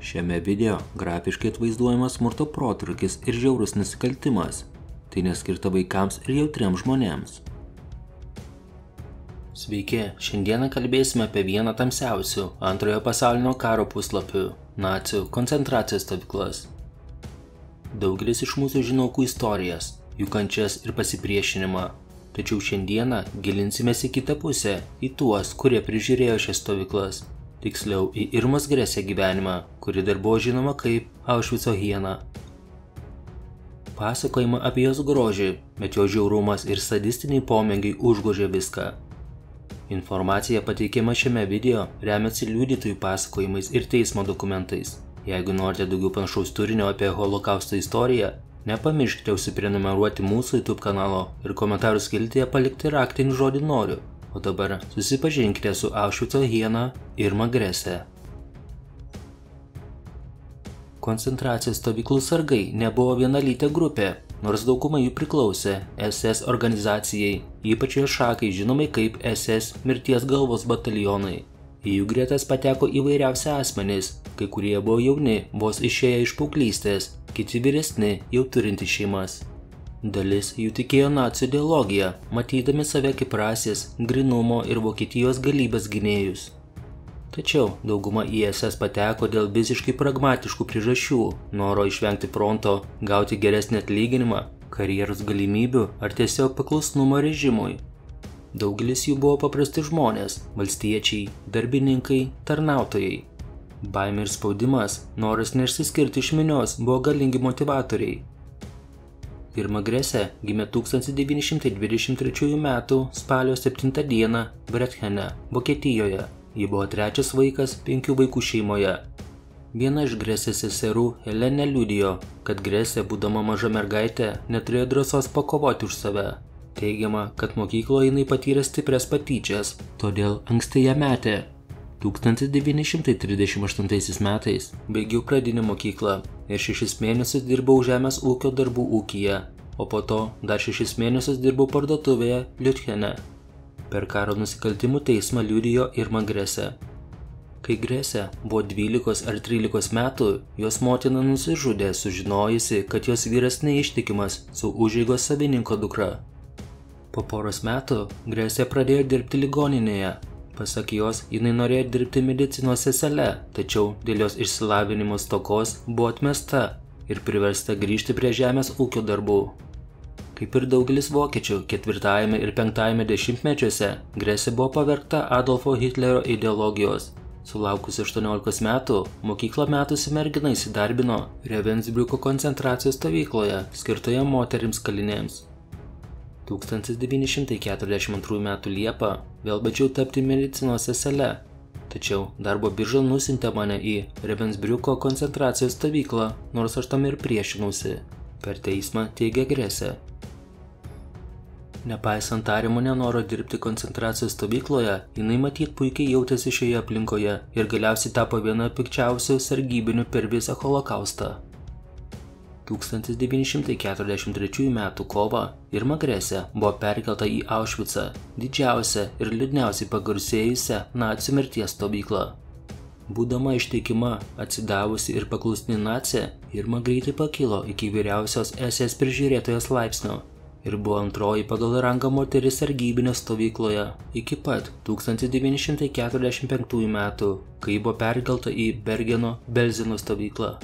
Šiame video grafiškai atvaizduojamas smurto protrūkis ir žiaurus nusikaltimas. Tai neskirta vaikams ir jautriems žmonėms. Sveiki, šiandieną kalbėsime apie vieną tamsiausių Antrojo pasaulinio karo puslapių – nacių koncentracijos stovyklas. Daugelis iš mūsų žino aukų istorijas, jų kančias ir pasipriešinimą. Tačiau šiandieną gilinsimės į kitą pusę, į tuos, kurie prižiūrėjo šias stovyklas. Tiksliau, į Irmos Gresė gyvenimą, kuri dar buvo žinoma kaip Aušvico hiena. Pasakojama apie jos grožį, bet jo žiaurumas ir sadistiniai pomėgiai užgožė viską. Informacija pateikiama šiame video remiasi liudytojų pasakojimais ir teismo dokumentais. Jeigu norite daugiau panašaus turinio apie holokausto istoriją, nepamirškite užsiprenumeruoti mūsų YouTube kanalo ir komentarų skiltyje palikti raktinį žodį noriu. O dabar susipažinkite su Aušvico hiena Irma Gresė. Koncentracijos stovyklų sargai nebuvo vienalytė grupė, nors dauguma jų priklausė SS organizacijai, ypač jo šakai žinomai kaip SS mirties galvos batalionai. Į jų gretas pateko įvairiausi asmenys, kai kurie buvo jauni, vos išėję iš paauglystės, kiti vyresni, jau turinti šeimas. Dalis jų tikėjo nacių ideologiją, matydami save kaip rasės, grynumo ir Vokietijos galybės gynėjus. Tačiau dauguma į SS pateko dėl visiškai pragmatiškų priežasčių – noro išvengti fronto, gauti geresnį atlyginimą, karjeros galimybių ar tiesiog paklusnumo režimui. Daugelis jų buvo paprasti žmonės – valstiečiai, darbininkai, tarnautojai. Baimė ir spaudimas, noras neišsiskirti iš minios buvo galingi motivatoriai. Irma Gresė gimė 1923 m. spalio 7 d. Brethene, Vokietijoje. Ji buvo trečias vaikas 5 vaikų šeimoje. Viena iš Gresės seserų, Helene, liudijo, kad Gresė, būdama maža mergaitė, neturėjo drąsos pakovoti už save. Teigiama, kad mokykloje jinai patyrė stiprias patyčias, todėl anksti ją metė. 1938 metais baigiau pradinę mokyklą ir 6 mėnesius dirbau žemės ūkio darbų ūkyje, o po to dar 6 mėnesius dirbau parduotuvėje Liuthene. Per karo nusikaltimų teismą liudijo Irma Gresė. Kai Gresė buvo 12 ar 13 metų, jos motina nusižudė, sužinojusi, kad jos vyras neištikimas su užeigos savininko dukra. Po poros metų Gresė pradėjo dirbti ligoninėje. Pasak jos, jinai norėjo dirbti medicinos sesele, tačiau dėl jos išsilavinimo stokos buvo atmesta ir priversta grįžti prie žemės ūkio darbų. Kaip ir daugelis vokiečių 4 ir 5 dešimtmečiuose, Gresė buvo pavergta Adolfo Hitlerio ideologijos. Sulaukusi 18 metų, mokyklą metusi mergina įsidarbino Ravensbriuko koncentracijos stovykloje, skirtoje moterims kalinėms. 1942 m. Liepą vėl bandžiau tapti medicinos sesele, tačiau darbo birža nusintė mane į Ravensbriuko koncentracijos stovyklą, nors aš tam ir priešinausi. Per teismą teigė Gresė. Nepaisant tariamo nenoro dirbti koncentracijos stovykloje, jinai matyt puikiai jautėsi šioje aplinkoje ir galiausiai tapo viena pikčiausių sargybinių per visą holokaustą. 1943 m. kovą Irma Gresė buvo perkelta į Aušvicą, didžiausią ir liūdniausiai pagarsėjusią nacių mirties stovyklą. Būdama ištikima, atsidavusi ir paklusni nacė, Irma greitai pakilo iki vyriausios SS prižiūrėtojos laipsnio ir buvo antroji pagal rangą moteris sargybinio stovykloje iki pat 1945 m., kai buvo perkelta į Bergeno-Belzeno stovyklą.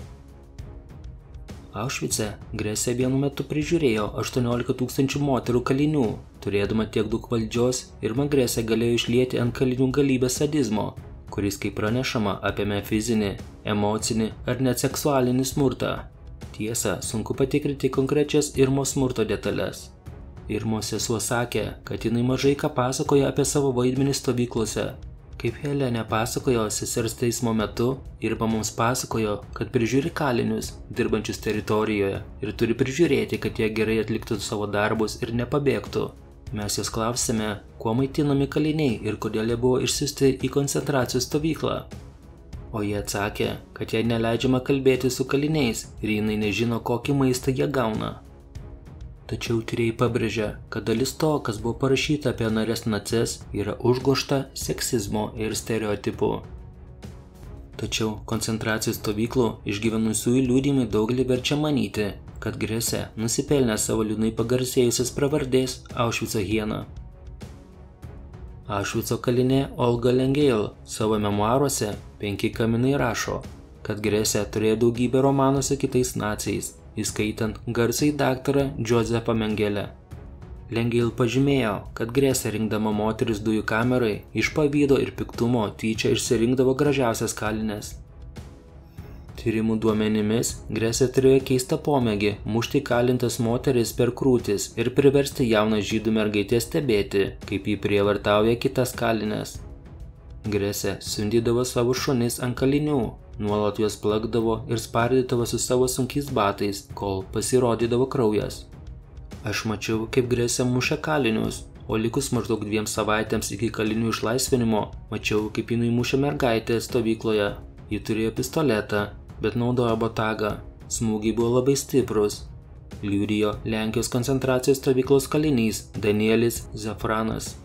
Aušvice Gresė vienu metu prižiūrėjo 18 000 moterų kalinių. Turėdama tiek daug valdžios, Irma Gresė galėjo išlieti ant kalinių galybę sadizmo, kuris, kaip pranešama, apėmė fizinį, emocinį ar net seksualinį smurtą. Tiesa, sunku patikrinti konkrečias Irmos smurto detalės. Irmos sesuo sakė, kad jinai mažai ką pasakoja apie savo vaidmenį stovyklose. Kaip Helene pasakojo sesers teismo metu, Irma mums pasakojo, kad prižiūri kalinius, dirbančius teritorijoje ir turi prižiūrėti, kad jie gerai atliktų savo darbus ir nepabėgtų. Mes jos klausėme, kuo maitinami kaliniai ir kodėl jie buvo išsiųsti į koncentracijos stovyklą. O jie atsakė, kad jai neleidžiama kalbėti su kaliniais ir jinai nežino, kokį maistą jie gauna. Tačiau tyrėjai pabrėžia, kad dalis to, kas buvo parašyta apie nares naces, yra užgožta seksizmo ir stereotipų. Tačiau koncentracijos stovyklų išgyvenusiųjų liudijimai daugelį verčia manyti, kad Grėsė nusipelnė savo liūdnai pagarsėjusios pravardės Aušvico hiena. Aušvico kalinė Olga Lengeil savo memuaruose 5 kaminai rašo, kad Grėsė turėjo daugybę romanų su kitais naciais, įskaitant garsiai daktarą Josefą Mengelę. Lengeil pažymėjo, kad Grėsė rinkdama moteris dujų kamerai iš pavydo ir piktumo tyčia išsirinkdavo gražiausias kalines. Tyrimų duomenimis Grėsė turėjo keistą pomėgį mušti kalintas moteris per krūtis ir priversti jauną žydų mergaitę stebėti, kaip jį prievartauja kitas kalines. Grėsė siundydavo savo šunis ant kalinių, nuolat juos plakdavo ir spardydavo su savo sunkiais batais, kol pasirodydavo kraujas. Aš mačiau, kaip Grėsė mušė kalinius, o likus maždaug 2 savaitėms iki kalinių išlaisvinimo, mačiau, kaip jinai mušė mergaitę stovykloje. Ji turėjo pistoletą, bet naudojo botagą. Smūgiai buvo labai stiprus. Liudijo Lenkijos koncentracijos stovyklos kalinys Danielis Zafranas.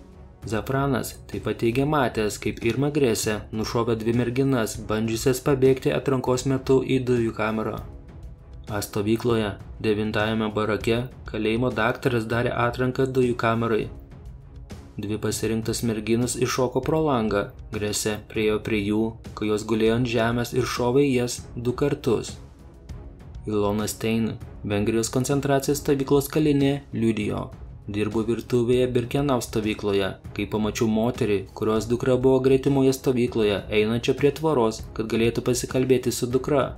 Zafranas taip pat teigė matęs, kaip Irma Grėsė nušovė 2 merginas, bandžiusias pabėgti atrankos metu į dujų kamerą. A stovykloje 9-ajame barake kalėjimo daktaras darė atranką dujų kamerai. 2 pasirinktas merginos iššoko pro langą. Grėsė priėjo prie jų, kai jos gulėjo ant žemės ir šovė jas 2 kartus. Ilona Stein, Vengrijos koncentracijos stovyklos kalinė, liudijo. Dirbu virtuvėje Birkenau stovykloje, kai pamačiau moterį, kurios dukra buvo gretimoje stovykloje, einančią prie tvoros, kad galėtų pasikalbėti su dukra.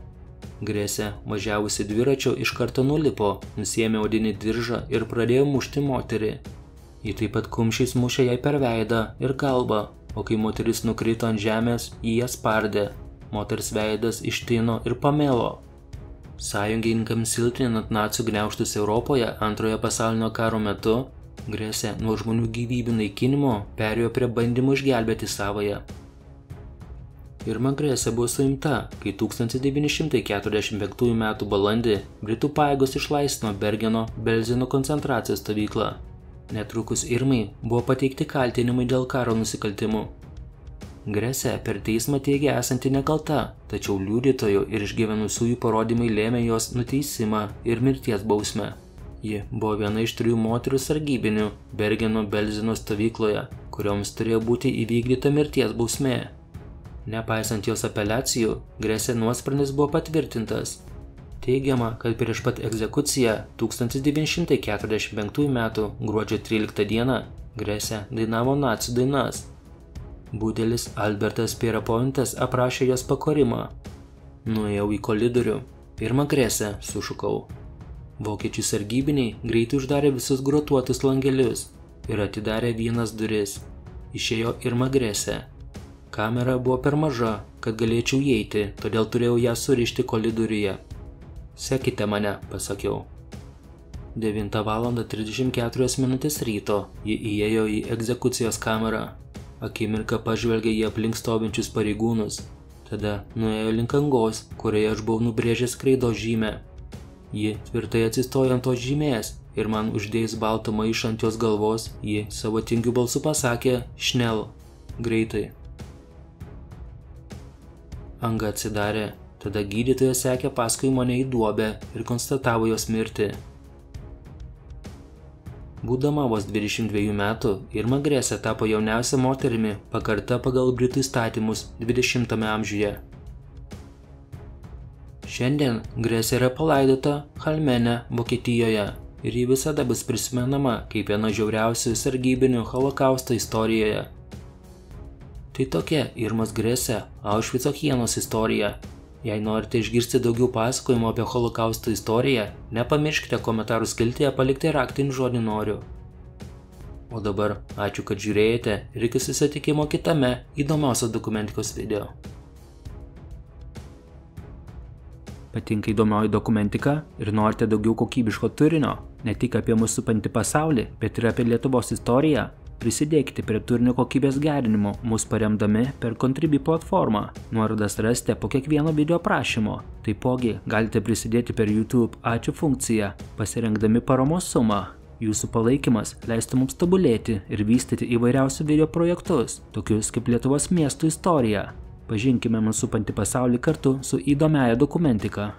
Grėsė, važiavusi dviračiu, iš karto nulipo, nusiėmė odinį diržą ir pradėjo mušti moterį. Ji taip pat kumščiais mušė jai per veidą ir galvą, o kai moteris nukrito ant žemės, jį ją spardė. Moters veidas ištino ir pamelo. Sąjungininkams silpninant nacių gniaužtus Europoje Antrojo pasaulinio karo metu, Grėsė nuo žmonių gyvybių naikinimo perėjo prie bandymų išgelbėti savąją. Irma Grėsė buvo suimta, kai 1945 m. balandį Britų pajėgos išlaisvino Bergeno Belzino koncentracijos stovyklą. Netrukus Irmai buvo pateikti kaltinimai dėl karo nusikaltimų. Grėsė per teismą teigė esanti nekalta, tačiau liudytojų ir išgyvenusiųjų parodymai lėmė jos nuteisimą ir mirties bausmę. Ji buvo viena iš 3 moterų sargybinių Bergeno Belzino stovykloje, kurioms turėjo būti įvykdyta mirties bausmė. Nepaisant jos apeliacijų, Grėsė nuosprendis buvo patvirtintas. Teigiama, kad prieš pat egzekuciją 1945 m. gruodžio 13 d. Grėsė dainavo nacių dainas. Budelis Albertas Pierapointas aprašė jos pakorimą. Nuėjau į koridorių. Irma Grėsė, sušukau. Vokiečių sargybiniai greitai uždarė visus grotuotus langelius ir atidarė vienas duris. Išėjo Irma Grėsė. Kamera buvo per maža, kad galėčiau įeiti, todėl turėjau ją surišti koridoriuje. Sekite mane, pasakiau. 9:34 min. ryto ji įėjo į egzekucijos kamerą. Akimirką pažvelgė į aplink stovinčius pareigūnus. Tada nuėjo link angos, kurioje aš buvau nubrėžęs kreidos žymę. Ji tvirtai atsistojo ant tos žymės ir man uždėjus baltą maišą ant jos galvos, ji savo tingiu balsu pasakė šnel, greitai. Anga atsidarė, tada gydytojas sekė paskui mane į duobę ir konstatavo jos mirtį. Būdama vos 22 metų, Irma Grėsė tapo jauniausia moterimi pakarta pagal Britų įstatymus 20 amžiuje. Šiandien Grėsė yra palaidota Halmene, Vokietijoje, ir ji visada bus prisimenama kaip viena žiauriausių sargybinių holokausto istorijoje. Tai tokia Irmos Grėsė Aušvico hienos istorija. Jei norite išgirsti daugiau pasakojimų apie holokausto istoriją, nepamirškite komentarų skiltyje palikti raktinį žodį noriu. O dabar ačiū, kad žiūrėjote ir iki susitikimo kitame įdomiausios dokumentikos video. Patinka įdomioji dokumentika ir norite daugiau kokybiško turinio, ne tik apie mūsų supantį pasaulį, bet ir apie Lietuvos istoriją? Prisidėkite prie turinio kokybės gerinimo, mus paremdami per Contribui platformą. Nuorodas rasite po kiekvieno video aprašymo. Taipogi galite prisidėti per YouTube ačiū funkciją, pasirinkdami paramos sumą. Jūsų palaikymas leistų mums tobulėti ir vystyti įvairiausių video projektus, tokius kaip Lietuvos miestų istorija. Pažinkime mūsų supantį pasaulį kartu su įdomiaja dokumentika.